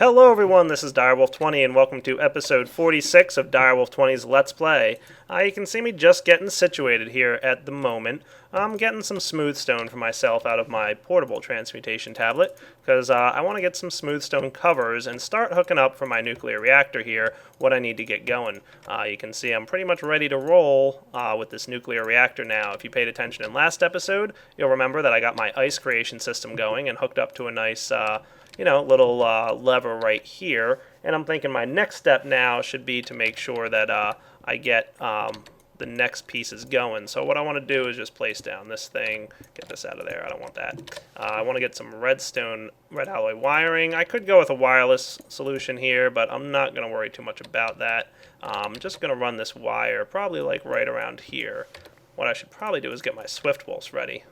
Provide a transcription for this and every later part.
Hello everyone, this is Direwolf20 and welcome to episode 46 of Direwolf20's Let's Play. You can see me just getting situated here at the moment. I'm getting some smooth stone for myself out of my portable transmutation tablet because I want to get some smooth stone covers and start hooking up for my nuclear reactor here what I need to get going. You can see I'm pretty much ready to roll with this nuclear reactor now. If you paid attention in last episode, you'll remember that I got my ice creation system going and hooked up to a nice little lever right here. And I'm thinking my next step now should be to make sure that I get the next pieces going. So what I want to do is just place down this thing, get this out of there, I don't want that. I want to get some red alloy wiring. I could go with a wireless solution here, but I'm not going to worry too much about that. I'm just going to run this wire probably like right around here. What I should probably do is get my swift pulse ready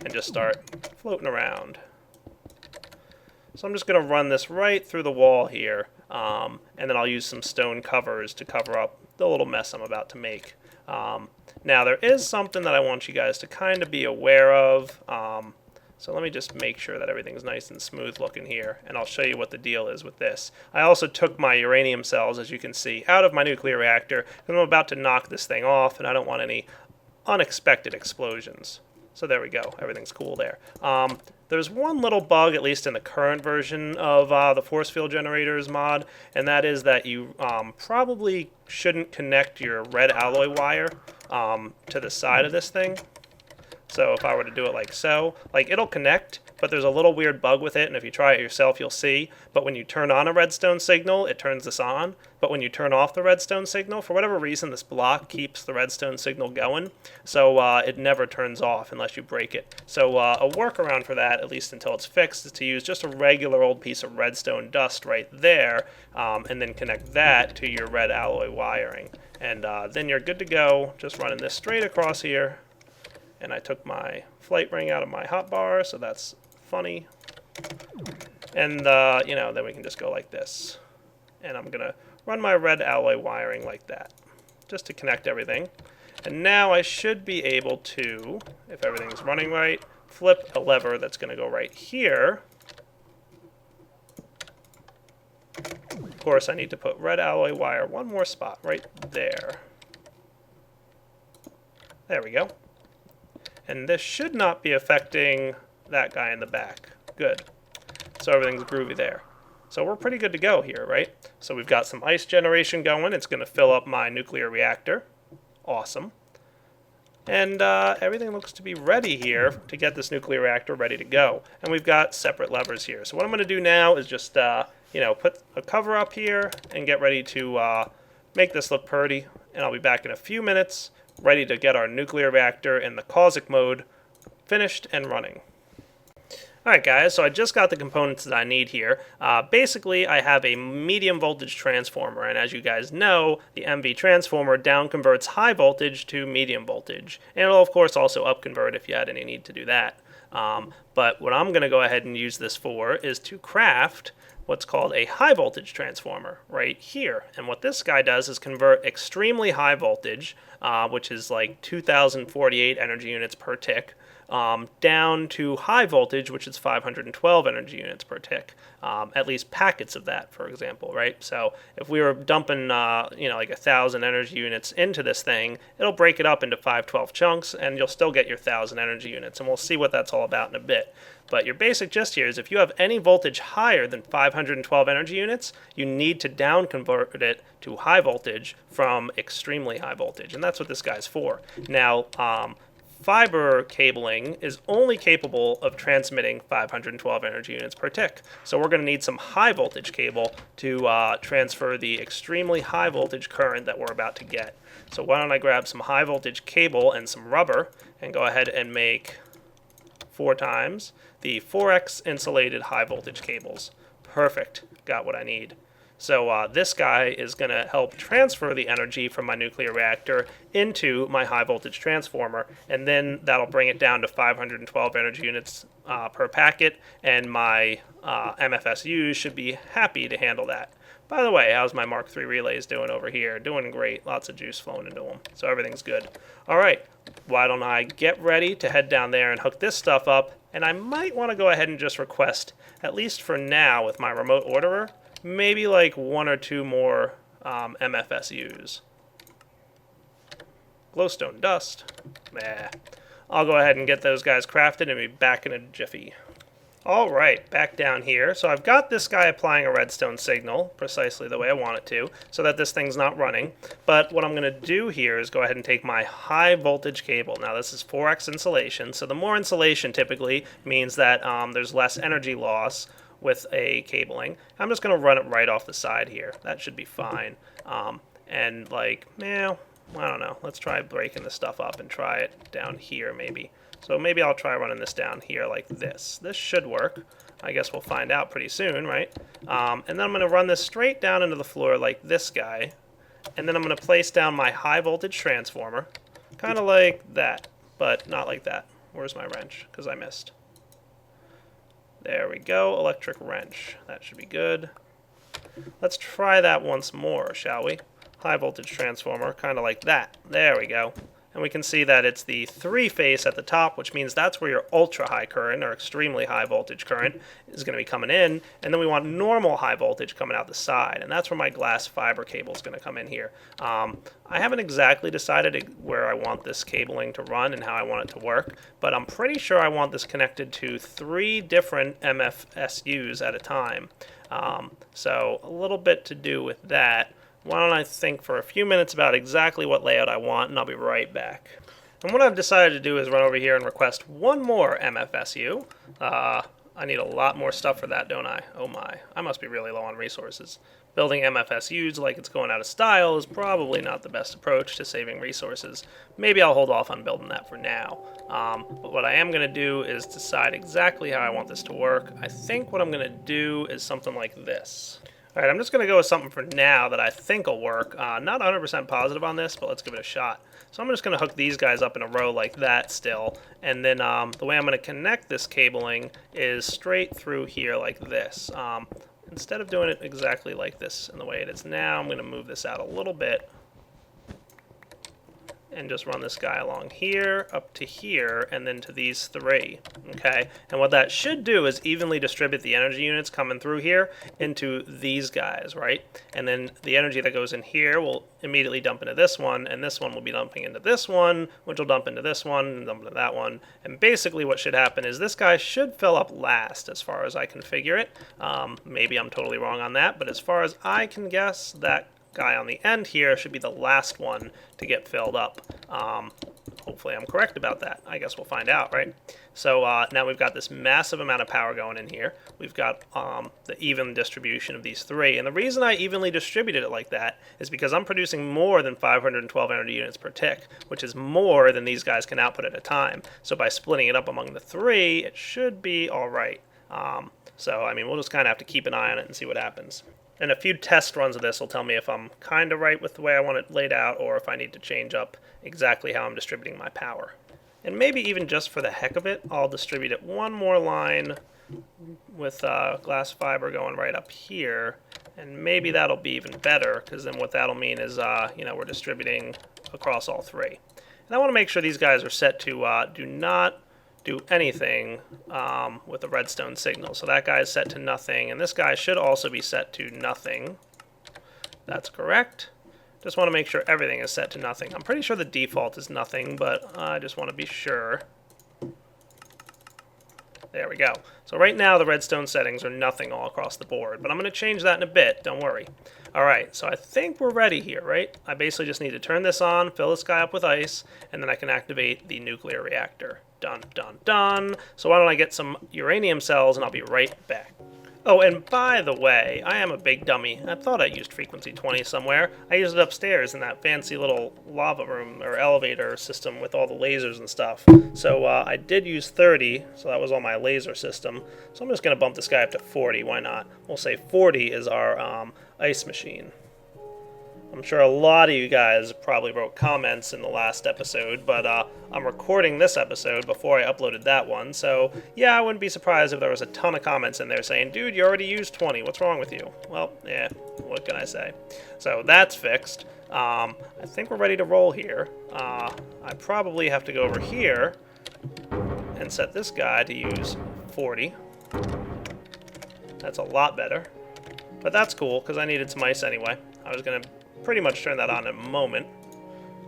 and just start floating around. So I'm just going to run this right through the wall here, and then I'll use some stone covers to cover up the little mess I'm about to make. Now there is something that I want you guys to kind of be aware of, so let me just make sure that everything's nice and smooth looking here, and I'll show you what the deal is with this. I also took my uranium cells, as you can see, out of my nuclear reactor, and I'm about to knock this thing off, and I don't want any unexpected explosions. So there we go, everything's cool there. There's one little bug, at least in the current version of the force field generators mod, and that is that you probably shouldn't connect your red alloy wire to the side of this thing. So if I were to do it like so, like it'll connect, but there's a little weird bug with it, and if you try it yourself, you'll see. But when you turn on a redstone signal, it turns this on. But when you turn off the redstone signal, for whatever reason, this block keeps the redstone signal going. So it never turns off unless you break it. So a workaround for that, at least until it's fixed, is to use just a regular old piece of redstone dust right there, and then connect that to your red alloy wiring. And then you're good to go, just running this straight across here. And I took my flight ring out of my hotbar, so that's funny. And, then we can just go like this. And I'm going to run my red alloy wiring like that, just to connect everything. And now I should be able to, if everything's running right, flip a lever that's going to go right here. Of course, I need to put red alloy wire one more spot right there. There we go. And this should not be affecting that guy in the back. Good. So everything's groovy there. So we're pretty good to go here, right? So we've got some ice generation going. It's going to fill up my nuclear reactor. Awesome. And everything looks to be ready here to get this nuclear reactor ready to go. And we've got separate levers here. So what I'm going to do now is just, put a cover up here and get ready to make this look pretty. And I'll be back in a few minutes, ready to get our nuclear reactor in the Cosmic mode finished and running. Alright guys, so I just got the components that I need here. Basically, I have a medium voltage transformer, and as you guys know, the MV transformer down converts high voltage to medium voltage. And it'll of course also up convert if you had any need to do that. But what I'm going to go ahead and use this for is to craft what's called a high voltage transformer right here. And what this guy does is convert extremely high voltage, which is like 2048 energy units per tick, down to high voltage, which is 512 energy units per tick. At least packets of that, for example, right? So if we were dumping, like 1,000 energy units into this thing, it'll break it up into 512 chunks, and you'll still get your 1,000 energy units. And we'll see what that's all about in a bit. But your basic gist here is if you have any voltage higher than 512 energy units, you need to down convert it to high voltage from extremely high voltage. And that's what this guy's for. Now, fiber cabling is only capable of transmitting 512 energy units per tick. So we're going to need some high voltage cable to transfer the extremely high voltage current that we're about to get. So why don't I grab some high voltage cable and some rubber and go ahead and make 4 times the 4x insulated high voltage cables. Perfect. Got what I need. So this guy is going to help transfer the energy from my nuclear reactor into my high voltage transformer, and then that'll bring it down to 512 energy units per packet, and my MFSUs should be happy to handle that. By the way, how's my Mark III relays doing over here? Doing great. Lots of juice flowing into them. So everything's good. All right. Why don't I get ready to head down there and hook this stuff up? And I might want to go ahead and just request, at least for now with my remote orderer, maybe like 1 or 2 more MFSUs. Glowstone dust. Nah. I'll go ahead and get those guys crafted and be back in a jiffy. Alright, back down here. So I've got this guy applying a redstone signal, precisely the way I want it to, so that this thing's not running. But what I'm going to do here is go ahead and take my high voltage cable. Now this is 4x insulation, so the more insulation typically means that there's less energy loss with a cabling. I'm just going to run it right off the side here. That should be fine. And like, I don't know. Let's try breaking this stuff up and try it down here maybe. So maybe I'll try running this down here like this. This should work. I guess we'll find out pretty soon, right? And then I'm going to run this straight down into the floor like this guy. And then I'm going to place down my high voltage transformer. Kind of like that, but not like that. Where's my wrench? Because I missed. There we go. Electric wrench. That should be good. Let's try that once more, shall we? High voltage transformer, kind of like that. There we go. And we can see that it's the 3-phase at the top, which means that's where your ultra high current or extremely high voltage current is going to be coming in. And then we want normal high voltage coming out the side. And that's where my glass fiber cable is going to come in here. I haven't exactly decided where I want this cabling to run and how I want it to work, but I'm pretty sure I want this connected to 3 different MFSUs at a time. So a little bit to do with that. Why don't I think for a few minutes about exactly what layout I want, and I'll be right back. And what I've decided to do is run over here and request 1 more MFSU. I need a lot more stuff for that, don't I? Oh my, I must be really low on resources. Building MFSUs like it's going out of style is probably not the best approach to saving resources. Maybe I'll hold off on building that for now. But what I am going to do is decide exactly how I want this to work. I think what I'm going to do is something like this. Alright, I'm just going to go with something for now that I think will work. Not 100% positive on this, but let's give it a shot. So I'm just going to hook these guys up in a row like that still. And then the way I'm going to connect this cabling is straight through here like this. Instead of doing it exactly like this in the way it is now, I'm going to move this out a little bit. And just run this guy along here, up to here, and then to these 3, okay? And what that should do is evenly distribute the energy units coming through here into these guys, right? And then the energy that goes in here will immediately dump into this one, and this one will be dumping into this one, which will dump into this one, and dump into that one. And basically what should happen is this guy should fill up last as far as I can figure it. Maybe I'm totally wrong on that, but as far as I can guess, that guy on the end here should be the last one to get filled up. Hopefully I'm correct about that. I guess we'll find out, right? So now we've got this massive amount of power going in here. We've got the even distribution of these 3. And the reason I evenly distributed it like that is because I'm producing more than 512 energy units per tick, which is more than these guys can output at a time. So by splitting it up among the 3, it should be all right. So, I mean, we'll just kind of have to keep an eye on it and see what happens. And a few test runs of this will tell me if I'm kind of right with the way I want it laid out or if I need to change up exactly how I'm distributing my power. And maybe even just for the heck of it, I'll distribute it 1 more line with glass fiber going right up here. And maybe that'll be even better, because then what that'll mean is, we're distributing across all 3. And I want to make sure these guys are set to do not do anything with the redstone signal. So that guy is set to nothing, and this guy should also be set to nothing. That's correct. Just want to make sure everything is set to nothing. I'm pretty sure the default is nothing, but I just want to be sure. There we go. So right now the redstone settings are nothing all across the board, but I'm going to change that in a bit, don't worry. Alright, so I think we're ready here, right? I basically just need to turn this on, fill this guy up with ice, and then I can activate the nuclear reactor. Dun, dun, dun. So why don't I get some uranium cells and I'll be right back. Oh, and by the way, I am a big dummy. I thought I used frequency 20 somewhere. I used it upstairs in that fancy little lava room or elevator system with all the lasers and stuff. So I did use 30, so that was all my laser system. So I'm just going to bump this guy up to 40. Why not? We'll say 40 is our ice machine. I'm sure a lot of you guys probably wrote comments in the last episode, but I'm recording this episode before I uploaded that one, so yeah, I wouldn't be surprised if there was a ton of comments in there saying, dude, you already used 20, what's wrong with you? Well, yeah, what can I say? So that's fixed. I think we're ready to roll here. I probably have to go over here and set this guy to use 40. That's a lot better. But that's cool, because I needed some ice anyway. I was going to pretty much turn that on in a moment.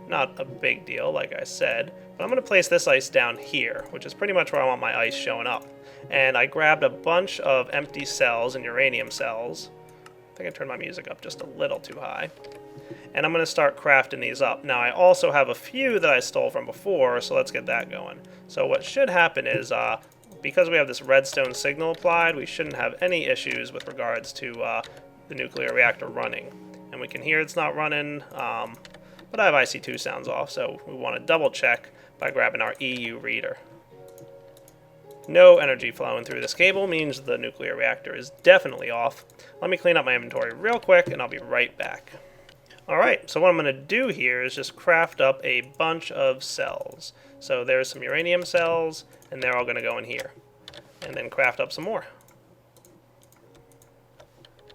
Not a big deal, like I said. But I'm going to place this ice down here, which is pretty much where I want my ice showing up. And I grabbed a bunch of empty cells and uranium cells. I think I turned my music up just a little too high. And I'm going to start crafting these up. Now, I also have a few that I stole from before, so let's get that going. So what should happen is, because we have this redstone signal applied, we shouldn't have any issues with regards to the nuclear reactor running. And we can hear it's not running, but I have IC2 sounds off, so we want to double check by grabbing our EU reader. No energy flowing through this cable means the nuclear reactor is definitely off. Let me clean up my inventory real quick, and I'll be right back. Alright, so what I'm going to do here is just craft up a bunch of cells. So there's some uranium cells, and they're all going to go in here. And then craft up some more.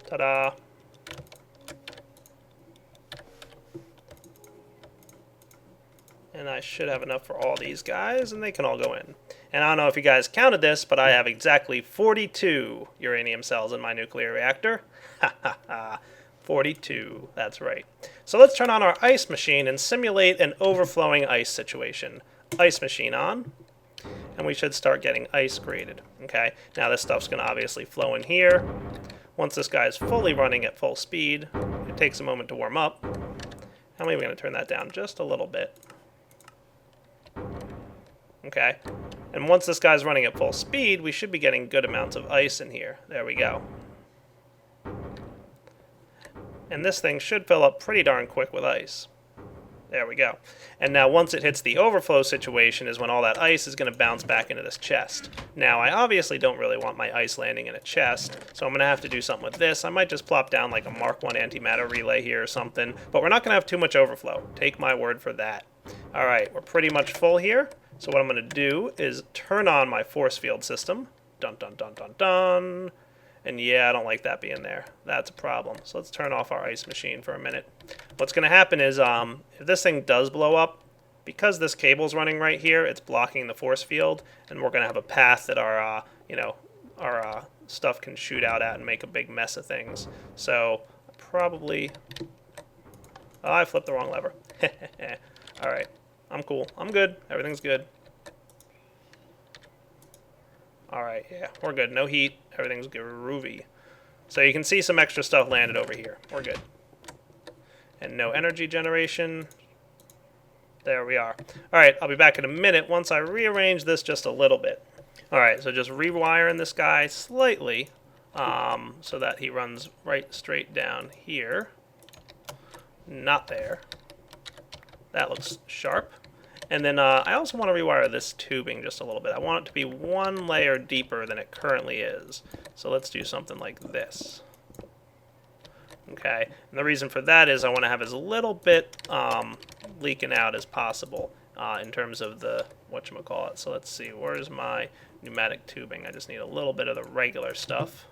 Ta-da! And I should have enough for all these guys, and they can all go in. And I don't know if you guys counted this, but I have exactly 42 uranium cells in my nuclear reactor. Ha ha ha. 42, that's right. So let's turn on our ice machine and simulate an overflowing ice situation. Ice machine on, and we should start getting ice created. Okay, now this stuff's going to obviously flow in here. Once this guy is fully running at full speed, it takes a moment to warm up. And we're going to turn that down just a little bit. Okay, and once this guy's running at full speed, we should be getting good amounts of ice in here. There we go. And this thing should fill up pretty darn quick with ice. There we go. And now once it hits the overflow situation is when all that ice is going to bounce back into this chest. Now I obviously don't really want my ice landing in a chest, so I'm going to have to do something with this. I might just plop down like a Mark 1 antimatter relay here or something, but we're not going to have too much overflow. Take my word for that. Alright, we're pretty much full here, so what I'm going to do is turn on my force field system. Dun dun dun dun dun. And yeah, I don't like that being there. That's a problem. So let's turn off our ice machine for a minute. What's going to happen is, if this thing does blow up, because this cable's running right here, it's blocking the force field, and we're going to have a path that our, our stuff can shoot out at and make a big mess of things. So probably, oh, I flipped the wrong lever. All right, I'm cool. I'm good. Everything's good. Alright, yeah, we're good. No heat. Everything's groovy. So you can see some extra stuff landed over here. We're good. And no energy generation. There we are. Alright, I'll be back in a minute once I rearrange this just a little bit. Alright, so just rewiring this guy slightly so that he runs right straight down here. Not there. That looks sharp. And then I also want to rewire this tubing just a little bit. I want it to be one layer deeper than it currently is. So let's do something like this. Okay, and the reason for that is I want to have as little bit leaking out as possible in terms of the whatchamacallit. So let's see, where's my pneumatic tubing? I just need a little bit of the regular stuff.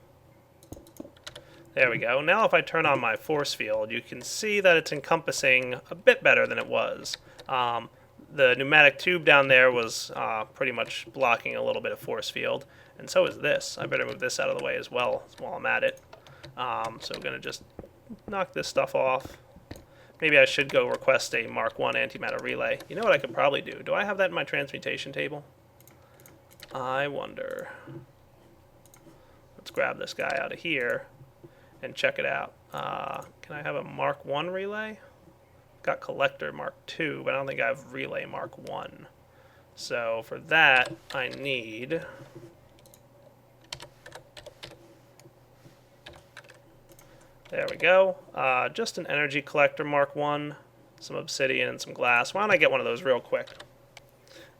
There we go. Now if I turn on my force field, you can see that it's encompassing a bit better than it was. The pneumatic tube down there was pretty much blocking a little bit of force field, and so is this. I better move this out of the way as well while I'm at it. So I'm going to just knock this stuff off. Maybe I should go request a Mark 1 antimatter relay. You know what I could probably do? Do I have that in my transmutation table? I wonder. Let's grab this guy out of here and check it out. Can I have a Mark 1 relay? Got collector Mark 2, but I don't think I have relay Mark 1. So for that, I need there we go. Just an energy collector Mark 1, some obsidian and some glass. Why don't I get one of those real quick?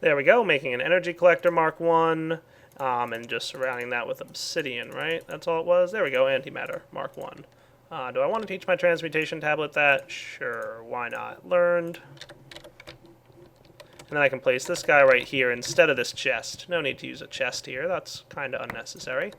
There we go, making an energy collector Mark 1, and just surrounding that with obsidian, right? That's all it was? There we go, antimatter Mark 1. Do I want to teach my transmutation tablet that? Sure, why not? Learned. And then I can place this guy right here instead of this chest. No need to use a chest here. That's kind of unnecessary.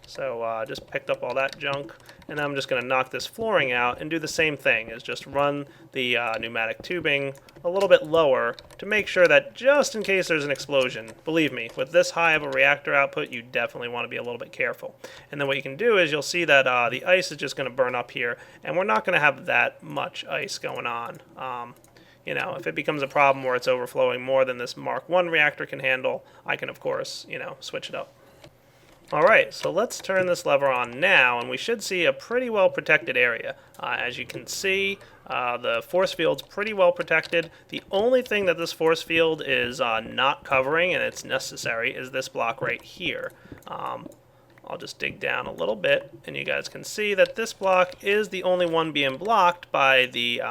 So just picked up all that junk. And then I'm just going to knock this flooring out and do the same thing, is just run the pneumatic tubing a little bit lower to make sure that just in case there's an explosion, believe me, with this high of a reactor output, you definitely want to be a little bit careful. And then what you can do is you'll see that the ice is just going to burn up here, and we're not going to have that much ice going on. You know, if it becomes a problem where it's overflowing more than this Mark 1 reactor can handle, I can, of course, you know, switch it up. Alright, so let's turn this lever on now, and we should see a pretty well protected area. As you can see, the force field's pretty well protected. The only thing that this force field is not covering, and it's necessary, is this block right here. I'll just dig down a little bit, and you guys can see that this block is the only one being blocked by the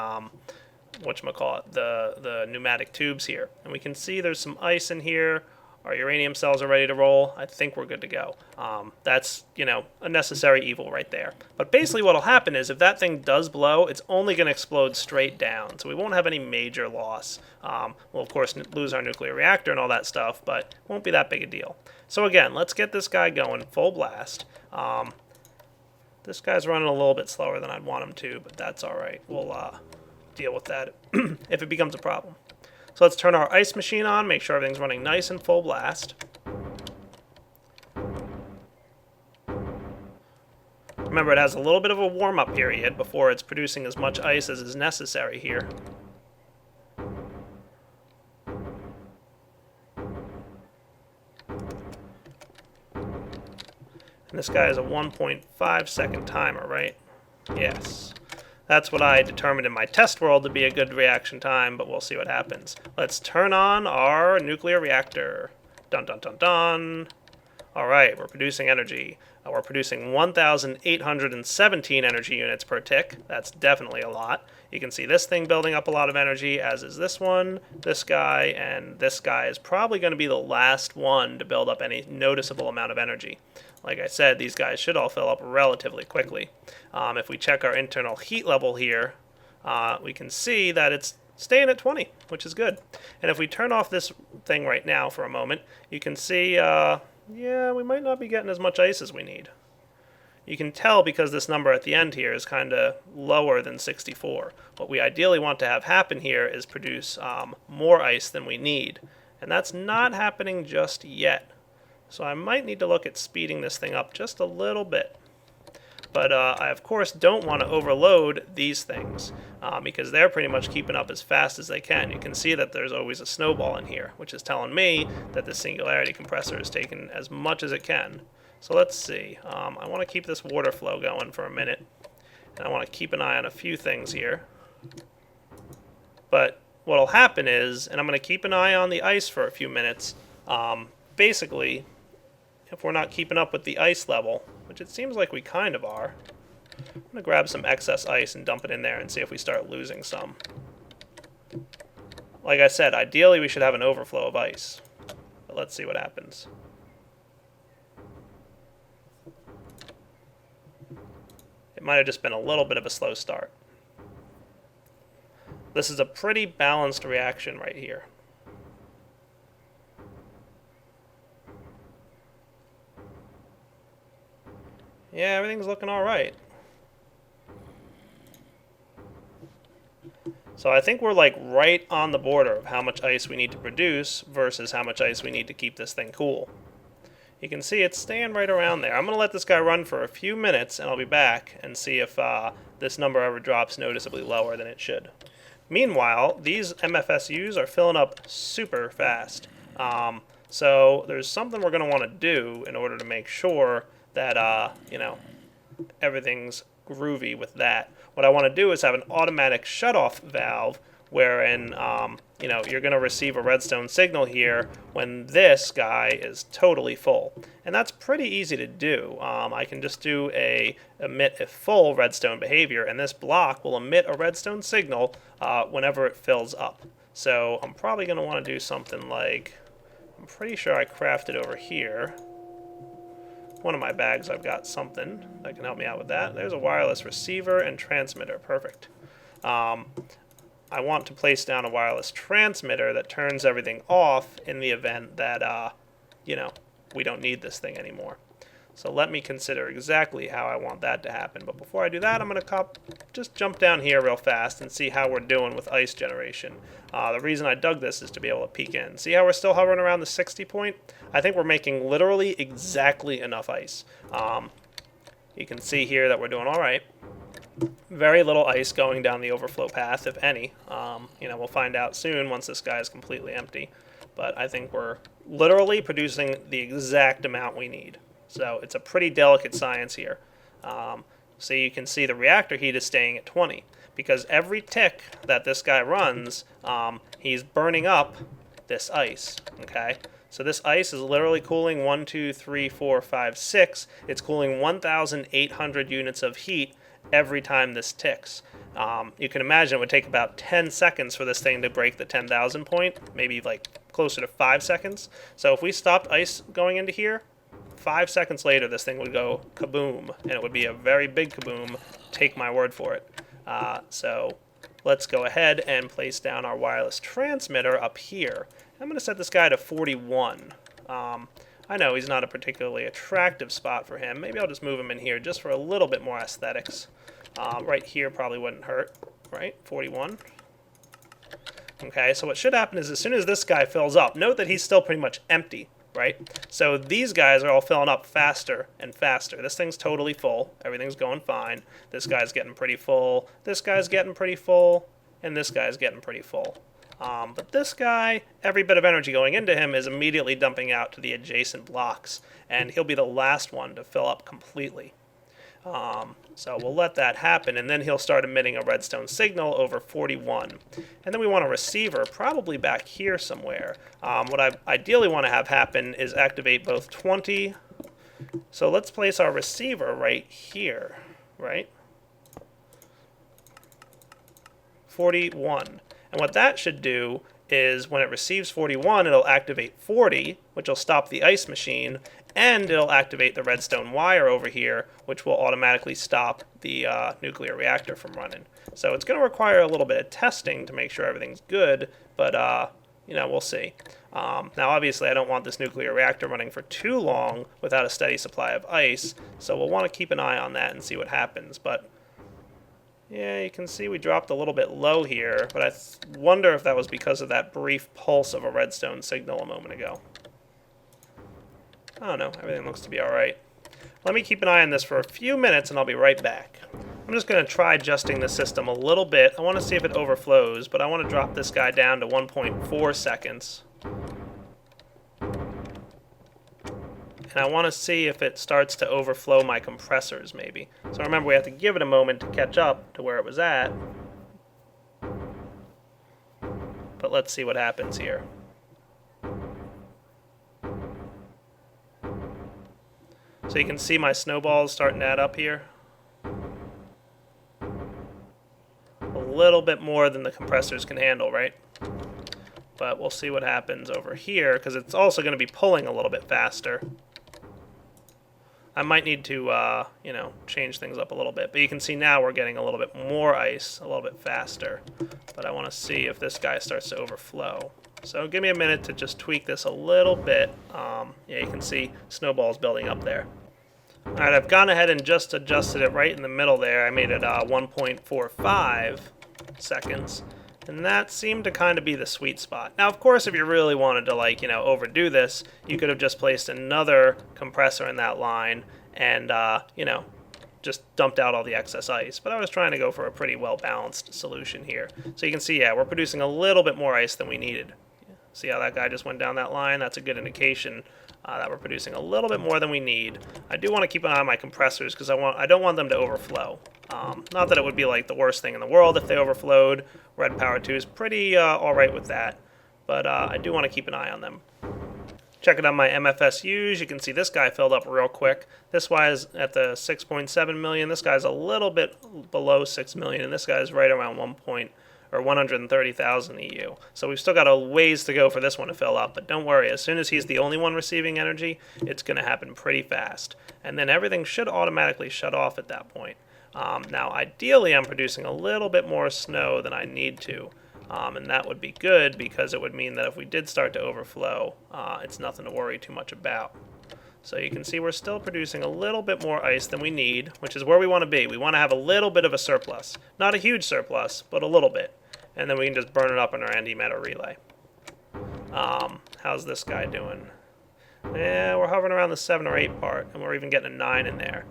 whatchamacallit, the pneumatic tubes here. And we can see there's some ice in here. Our uranium cells are ready to roll. I think we're good to go. That's, you know, a necessary evil right there. But basically what will happen is if that thing does blow, it's only going to explode straight down. So we won't have any major loss. We'll, of course, lose our nuclear reactor and all that stuff, but it won't be that big a deal. So again, let's get this guy going full blast. This guy's running a little bit slower than I'd want him to, but that's all right. We'll deal with that if it becomes a problem. So let's turn our ice machine on, make sure everything's running nice and full blast. Remember, it has a little bit of a warm-up period before it's producing as much ice as is necessary here. And this guy is a 1.5 second timer, right? Yes. That's what I determined in my test world to be a good reaction time, but we'll see what happens. Let's turn on our nuclear reactor. Dun dun dun dun. Alright, we're producing energy. We're producing 1,817 energy units per tick. That's definitely a lot. You can see this thing building up a lot of energy, as is this one, this guy, and this guy is probably going to be the last one to build up any noticeable amount of energy. Like I said, these guys should all fill up relatively quickly. If we check our internal heat level here, we can see that it's staying at 20, which is good. And if we turn off this thing right now for a moment, you can see, yeah, we might not be getting as much ice as we need. You can tell because this number at the end here is kind of lower than 64. What we ideally want to have happen here is produce more ice than we need. And that's not happening just yet. So I might need to look at speeding this thing up just a little bit. But I, of course, don't want to overload these things because they're pretty much keeping up as fast as they can. You can see that there's always a snowball in here, which is telling me that the singularity compressor is taking as much as it can. So let's see. I want to keep this water flow going for a minute. And I want to keep an eye on a few things here. But what will happen is, and I'm going to keep an eye on the ice for a few minutes, basically, if we're not keeping up with the ice level, which it seems like we kind of are, I'm going to grab some excess ice and dump it in there and see if we start losing some. Like I said, ideally we should have an overflow of ice. But let's see what happens. It might have just been a little bit of a slow start. This is a pretty balanced reaction right here. Yeah, everything's looking all right. So I think we're like right on the border of how much ice we need to produce versus how much ice we need to keep this thing cool. You can see it's staying right around there. I'm going to let this guy run for a few minutes and I'll be back and see if this number ever drops noticeably lower than it should. Meanwhile, these MFSUs are filling up super fast. So there's something we're going to want to do in order to make sure that, you know, everything's groovy with that. What I want to do is have an automatic shutoff valve wherein, you know, you're going to receive a redstone signal here when this guy is totally full. And that's pretty easy to do. I can just do a emit if full redstone behavior, and this block will emit a redstone signal whenever it fills up. So I'm probably going to want to do something like, I'm pretty sure I crafted over here. One of my bags I've got something that can help me out with that. There's a wireless receiver and transmitter. Perfect. I want to place down a wireless transmitter that turns everything off in the event that, you know, we don't need this thing anymore. So let me consider exactly how I want that to happen. But before I do that, I'm going to just jump down here real fast and see how we're doing with ice generation. The reason I dug this is to be able to peek in. See how we're still hovering around the 60 point? I think we're making literally exactly enough ice. You can see here that we're doing all right. Very little ice going down the overflow path, if any. We'll find out soon once this guy is completely empty. But I think we're literally producing the exact amount we need. So it's a pretty delicate science here. So you can see the reactor heat is staying at 20 because every tick that this guy runs, he's burning up this ice. Okay, so this ice is literally cooling 1, 2, 3, 4, 5, 6. It's cooling 1,800 units of heat every time this ticks. You can imagine it would take about 10 seconds for this thing to break the 10,000 point, maybe like closer to 5 seconds. So if we stopped ice going into here, 5 seconds later, this thing would go kaboom, and it would be a very big kaboom. Take my word for it. So let's go ahead and place down our wireless transmitter up here. I'm going to set this guy to 41. I know he's not a particularly attractive spot for him. Maybe I'll just move him in here just for a little bit more aesthetics. Right here probably wouldn't hurt, right? 41. Okay, so what should happen is as soon as this guy fills up, note that he's still pretty much empty. Right? So these guys are all filling up faster and faster. This thing's totally full. Everything's going fine. This guy's getting pretty full. This guy's getting pretty full. And this guy's getting pretty full. But this guy, every bit of energy going into him is immediately dumping out to the adjacent blocks. And he'll be the last one to fill up completely. So we'll let that happen, and then he'll start emitting a redstone signal over 41. And then we want a receiver, probably back here somewhere. What I ideally want to have happen is activate both 20. So let's place our receiver right here, right? 41. And what that should do is when it receives 41, it'll activate 40, which will stop the ice machine, and it'll activate the redstone wire over here, which will automatically stop the nuclear reactor from running. So it's going to require a little bit of testing to make sure everything's good, but we'll see. Now, obviously, I don't want this nuclear reactor running for too long without a steady supply of ice, so we'll want to keep an eye on that and see what happens. But yeah, you can see we dropped a little bit low here, but I wonder if that was because of that brief pulse of a redstone signal a moment ago. I don't know. Everything looks to be all right. Let me keep an eye on this for a few minutes, and I'll be right back. I'm just going to try adjusting the system a little bit. I want to see if it overflows, but I want to drop this guy down to 1.4 seconds. And I want to see if it starts to overflow my compressors, maybe. So remember, we have to give it a moment to catch up to where it was at. But let's see what happens here. So you can see my snowballs starting to add up here. A little bit more than the compressors can handle, right? But we'll see what happens over here, because it's also going to be pulling a little bit faster. I might need to, change things up a little bit. But you can see now we're getting a little bit more ice, a little bit faster. But I want to see if this guy starts to overflow. So give me a minute to just tweak this a little bit. Yeah, you can see snowballs building up there. All right, I've gone ahead and just adjusted it right in the middle there. I made it 1.45 seconds. And that seemed to kind of be the sweet spot. Now, of course, if you really wanted to, overdo this, you could have just placed another compressor in that line and, just dumped out all the excess ice. But I was trying to go for a pretty well-balanced solution here. So you can see, yeah, we're producing a little bit more ice than we needed. See how that guy just went down that line? That's a good indication that we're producing a little bit more than we need. I do want to keep an eye on my compressors because I don't want them to overflow. Not that it would be like the worst thing in the world if they overflowed. Red Power 2 is pretty alright with that, but I do want to keep an eye on them. Checking on my MFSUs, you can see this guy filled up real quick. This guy's at the 6.7 million. This guy's a little bit below 6 million, and this guy's right around 130,000 EU. So we've still got a ways to go for this one to fill up, but don't worry, as soon as he's the only one receiving energy, it's going to happen pretty fast. And then everything should automatically shut off at that point. Now, ideally, I'm producing a little bit more snow than I need to, and that would be good because it would mean that if we did start to overflow, it's nothing to worry too much about. So you can see we're still producing a little bit more ice than we need, which is where we want to be. We want to have a little bit of a surplus. Not a huge surplus, but a little bit. And then we can just burn it up in our antimatter relay. How's this guy doing? Yeah, we're hovering around the 7 or 8 part, and we're even getting a 9 in there.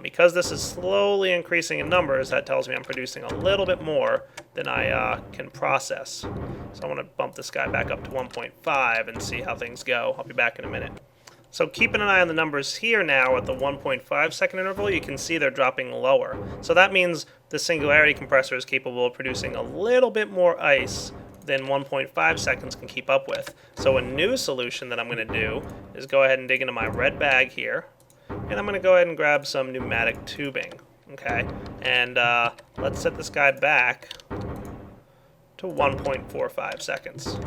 Because this is slowly increasing in numbers, that tells me I'm producing a little bit more than I can process. So I want to bump this guy back up to 1.5 and see how things go. I'll be back in a minute. So keeping an eye on the numbers here now at the 1.5 second interval, you can see they're dropping lower. So that means the singularity compressor is capable of producing a little bit more ice than 1.5 seconds can keep up with. So a new solution that I'm going to do is go ahead and dig into my red bag here, and I'm going to go ahead and grab some pneumatic tubing. Okay, and let's set this guy back to 1.45 seconds.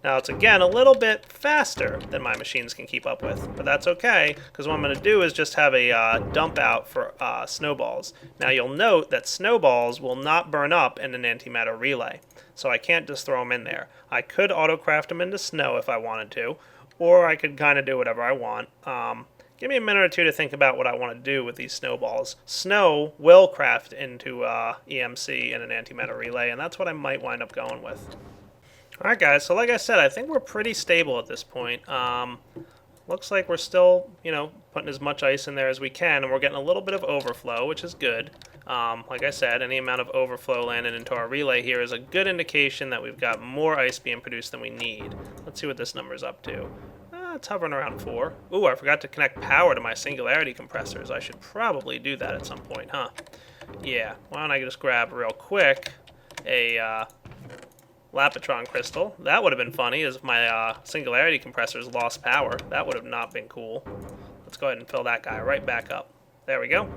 Now it's again a little bit faster than my machines can keep up with, but that's okay, because what I'm going to do is just have a dump out for snowballs. Now you'll note that snowballs will not burn up in an antimatter relay, so I can't just throw them in there. I could autocraft them into snow if I wanted to, or I could kind of do whatever I want. Give me a minute or two to think about what I want to do with these snowballs. Snow will craft into EMC in an antimatter relay, and that's what I might wind up going with. Alright guys, so like I said, I think we're pretty stable at this point. Looks like we're still, putting as much ice in there as we can, and we're getting a little bit of overflow, which is good. Like I said, any amount of overflow landing into our relay here is a good indication that we've got more ice being produced than we need. Let's see what this number's up to. It's hovering around 4. Ooh, I forgot to connect power to my singularity compressors. I should probably do that at some point, huh? Yeah, why don't I just grab real quick a Lapotron crystal. That would have been funny as my singularity compressors lost power. That would have not been cool. Let's go ahead and fill that guy right back up. There we go.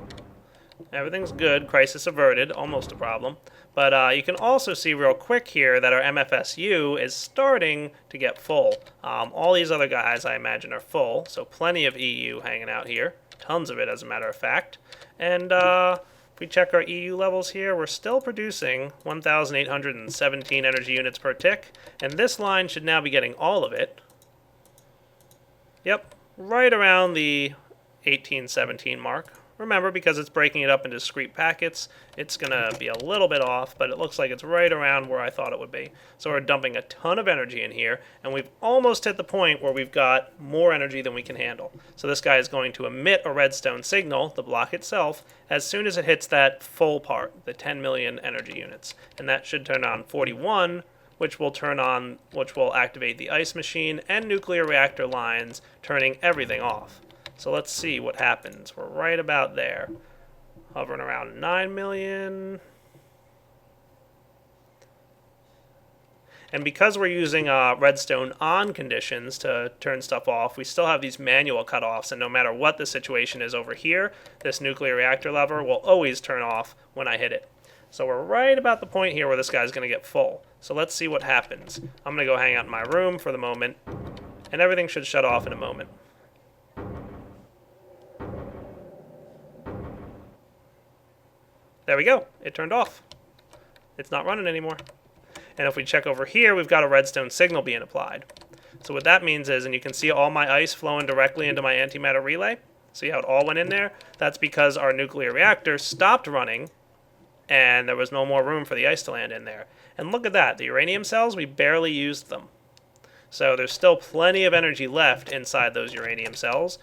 Everything's good. Crisis averted. Almost a problem. But you can also see real quick here that our MFSU is starting to get full. All these other guys, I imagine, are full. So plenty of EU hanging out here. Tons of it, as a matter of fact. And if we check our EU levels here, we're still producing 1,817 energy units per tick. And this line should now be getting all of it. Yep, right around the 1817 mark. Remember, because it's breaking it up into discrete packets, it's going to be a little bit off, but it looks like it's right around where I thought it would be. So we're dumping a ton of energy in here, and we've almost hit the point where we've got more energy than we can handle. So this guy is going to emit a redstone signal, the block itself, as soon as it hits that full part, the 10 million energy units. And that should turn on 41, which will activate the ice machine and nuclear reactor lines, turning everything off. So let's see what happens. We're right about there. Hovering around 9 million. And because we're using redstone on conditions to turn stuff off, we still have these manual cutoffs, and no matter what the situation is over here, this nuclear reactor lever will always turn off when I hit it. So we're right about the point here where this guy's going to get full. So let's see what happens. I'm going to go hang out in my room for the moment, and everything should shut off in a moment. There we go. It turned off. It's not running anymore. And if we check over here, we've got a redstone signal being applied. So what that means is, and you can see all my ice flowing directly into my antimatter relay. See how it all went in there? That's because our nuclear reactor stopped running, and there was no more room for the ice to land in there. And look at that. The uranium cells, we barely used them. So there's still plenty of energy left inside those uranium cells.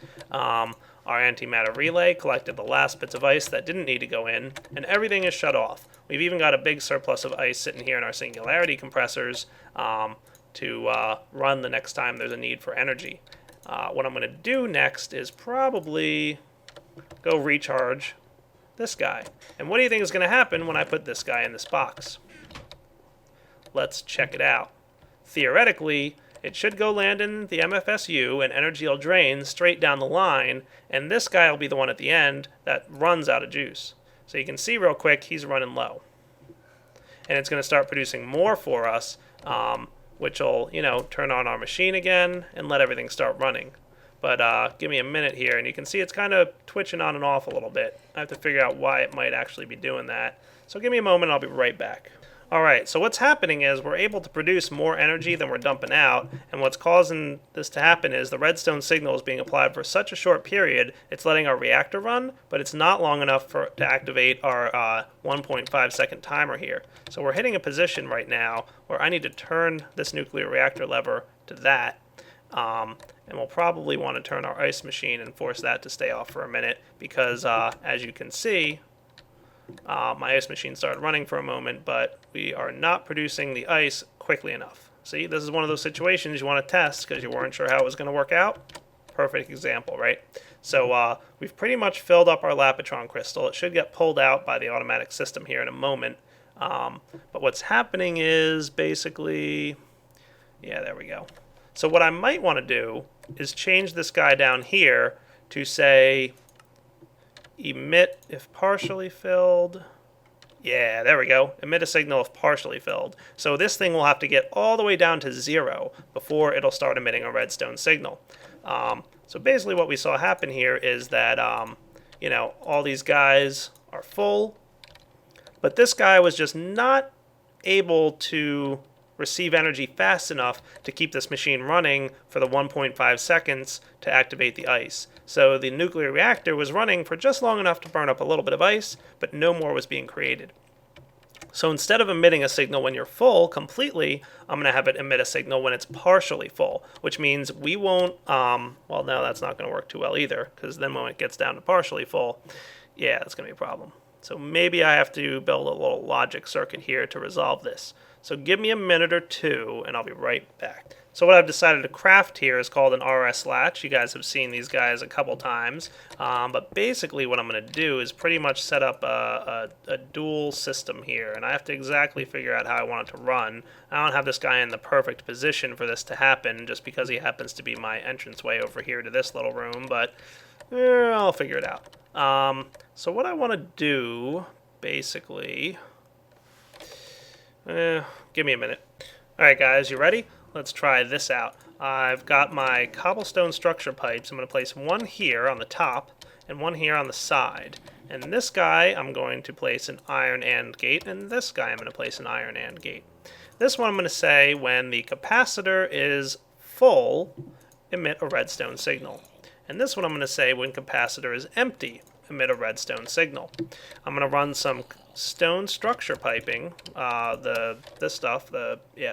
Our antimatter relay collected the last bits of ice that didn't need to go in, and everything is shut off. We've even got a big surplus of ice sitting here in our singularity compressors to run the next time there's a need for energy. What I'm going to do next is probably go recharge this guy. And what do you think is going to happen when I put this guy in this box? Let's check it out. Theoretically, it should go land in the MFSU, and energy will drain straight down the line, and this guy will be the one at the end that runs out of juice. So you can see real quick, he's running low. And it's going to start producing more for us, which will, turn on our machine again and let everything start running. But give me a minute here, and you can see it's kind of twitching on and off a little bit. I have to figure out why it might actually be doing that. So give me a moment, I'll be right back. Alright, so what's happening is we're able to produce more energy than we're dumping out, and what's causing this to happen is the redstone signal is being applied for such a short period, it's letting our reactor run, but it's not long enough to activate our 1.5 second timer here. So we're hitting a position right now where I need to turn this nuclear reactor lever to that, and we'll probably want to turn our ice machine and force that to stay off for a minute, because as you can see, my ice machine started running for a moment, but we are not producing the ice quickly enough. See, this is one of those situations you want to test because you weren't sure how it was going to work out. Perfect example, right? So we've pretty much filled up our Lapitron crystal. It should get pulled out by the automatic system here in a moment. But what's happening is basically, yeah, there we go. So what I might want to do is change this guy down here to say emit if partially filled. Yeah, there we go. Emit a signal if partially filled. So this thing will have to get all the way down to 0 before it'll start emitting a redstone signal. So basically what we saw happen here is that, all these guys are full, but this guy was just not able to receive energy fast enough to keep this machine running for the 1.5 seconds to activate the ice. So the nuclear reactor was running for just long enough to burn up a little bit of ice, but no more was being created. So instead of emitting a signal when you're full completely, I'm going to have it emit a signal when it's partially full, which means we won't, well, no, that's not going to work too well either, because then when it gets down to partially full, yeah, that's going to be a problem. So maybe I have to build a little logic circuit here to resolve this. So give me a minute or two, and I'll be right back. So what I've decided to craft here is called an RS latch. You guys have seen these guys a couple times. But basically what I'm going to do is pretty much set up a dual system here. And I have to exactly figure out how I want it to run. I don't have this guy in the perfect position for this to happen just because he happens to be my entranceway over here to this little room. But I'll figure it out. So what I want to do, basically... give me a minute. Alright guys, you ready? Let's try this out. I've got my cobblestone structure pipes. I'm going to place one here on the top and one here on the side. And this guy I'm going to place an iron AND gate, and this guy I'm going to place an iron AND gate. This one I'm going to say when the capacitor is full, emit a redstone signal. And this one I'm going to say when capacitor is empty, emit a redstone signal. I'm going to run some stone structure piping,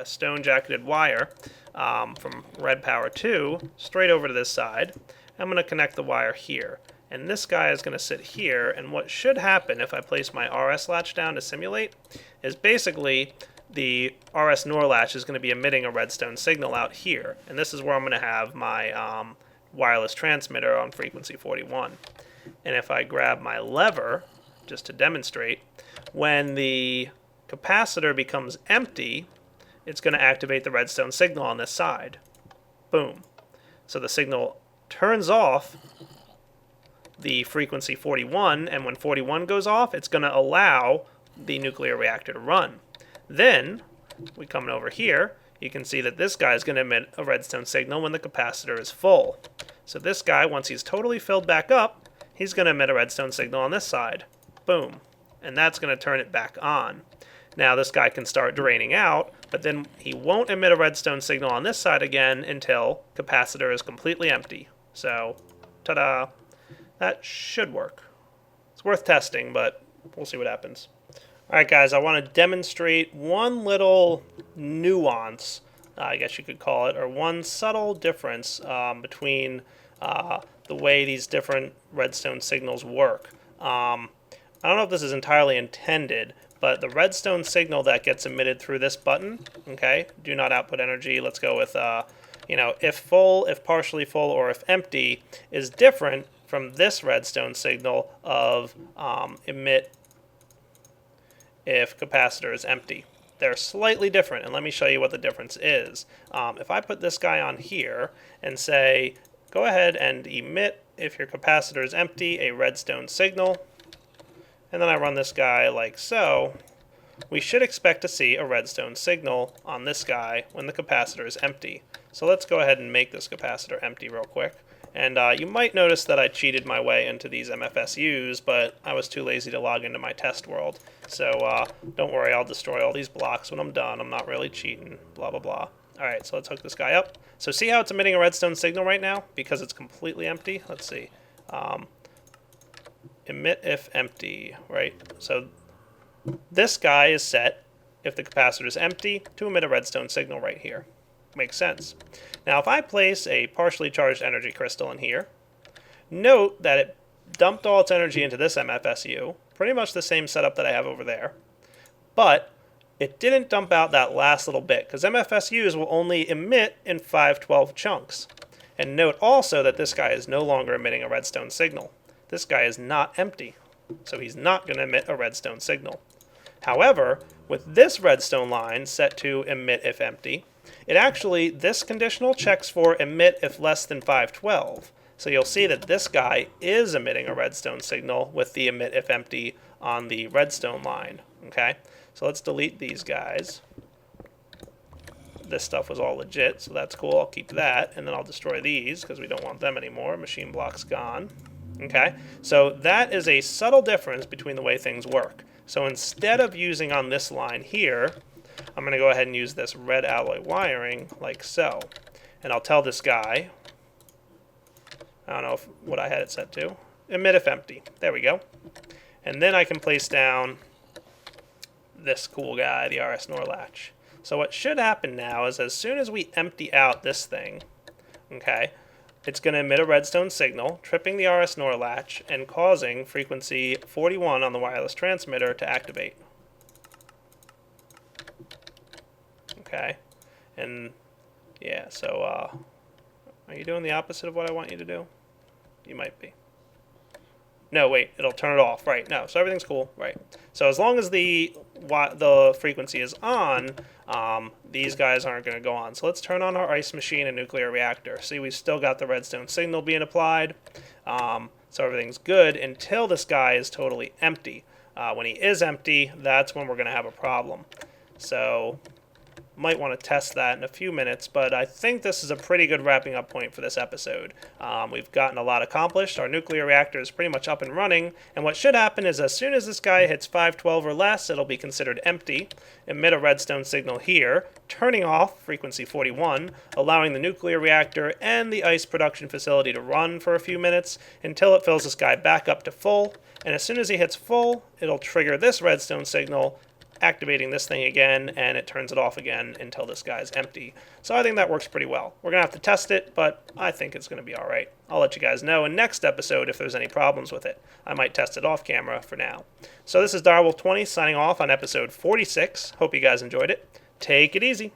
stone jacketed wire from red power 2 straight over to this side. I'm going to connect the wire here. And this guy is going to sit here, and what should happen if I place my RS latch down to simulate is basically the RS NOR latch is going to be emitting a redstone signal out here. And this is where I'm going to have my wireless transmitter on frequency 41. And if I grab my lever, just to demonstrate, when the capacitor becomes empty, it's going to activate the redstone signal on this side. Boom. So the signal turns off the frequency 41, and when 41 goes off, it's going to allow the nuclear reactor to run. Then, we come over here, you can see that this guy is going to emit a redstone signal when the capacitor is full. So this guy, once he's totally filled back up, he's going to emit a redstone signal on this side. Boom. And that's going to turn it back on. Now this guy can start draining out, but then he won't emit a redstone signal on this side again until capacitor is completely empty. So, ta-da. That should work. It's worth testing, but we'll see what happens. Alright guys, I want to demonstrate one little nuance, I guess you could call it, or one subtle difference between the way these different redstone signals work. I don't know if this is entirely intended, but the redstone signal that gets emitted through this button, okay, do not output energy, let's go with, if full, if partially full, or if empty, is different from this redstone signal of emit if capacitor is empty. They're slightly different, and let me show you what the difference is. If I put this guy on here and say, go ahead and emit if your capacitor is empty, a redstone signal, and then I run this guy like so, we should expect to see a redstone signal on this guy when the capacitor is empty. So let's go ahead and make this capacitor empty real quick. And you might notice that I cheated my way into these MFSUs, but I was too lazy to log into my test world. So don't worry, I'll destroy all these blocks when I'm done. I'm not really cheating, blah, blah, blah. Alright, so let's hook this guy up. So see how it's emitting a redstone signal right now? Because it's completely empty. Let's see. Emit if empty, right? So this guy is set, if the capacitor is empty, to emit a redstone signal right here. Makes sense. Now if I place a partially charged energy crystal in here, note that it dumped all its energy into this MFSU, pretty much the same setup that I have over there, but it didn't dump out that last little bit, because MFSUs will only emit in 512 chunks. And note also that this guy is no longer emitting a redstone signal. This guy is not empty, so he's not going to emit a redstone signal. However, with this redstone line set to emit if empty, it actually, this conditional checks for emit if less than 512. So you'll see that this guy is emitting a redstone signal with the emit if empty on the redstone line. Okay, so let's delete these guys. This stuff was all legit, so that's cool. I'll keep that, and then I'll destroy these because we don't want them anymore. Machine block's gone. Okay, so that is a subtle difference between the way things work. So instead of using on this line here, I'm going to go ahead and use this red alloy wiring like so. And I'll tell this guy, I don't know what I had it set to, emit if empty. There we go. And then I can place down this cool guy, the RS NOR latch. So what should happen now is as soon as we empty out this thing, okay, it's going to emit a redstone signal, tripping the RS NOR latch and causing frequency 41 on the wireless transmitter to activate. Okay, and yeah, so are you doing the opposite of what I want you to do? You might be. No, wait, it'll turn it off, right? No, so everything's cool, right? So as long as the frequency is on, these guys aren't going to go on. So let's turn on our ice machine and nuclear reactor. See, we've still got the redstone signal being applied, so everything's good until this guy is totally empty. When he is empty, that's when we're going to have a problem. So might want to test that in a few minutes, but I think this is a pretty good wrapping up point for this episode. We've gotten a lot accomplished. Our nuclear reactor is pretty much up and running, and what should happen is as soon as this guy hits 512 or less, it'll be considered empty, emit a redstone signal here, turning off frequency 41, allowing the nuclear reactor and the ice production facility to run for a few minutes until it fills this guy back up to full, and as soon as he hits full, it'll trigger this redstone signal, activating this thing again, and it turns it off again until this guy's empty. So I think that works pretty well. We're going to have to test it, but I think it's going to be all right. I'll let you guys know in next episode if there's any problems with it. I might test it off camera for now. So this is Direwolf20 signing off on episode 46. Hope you guys enjoyed it. Take it easy.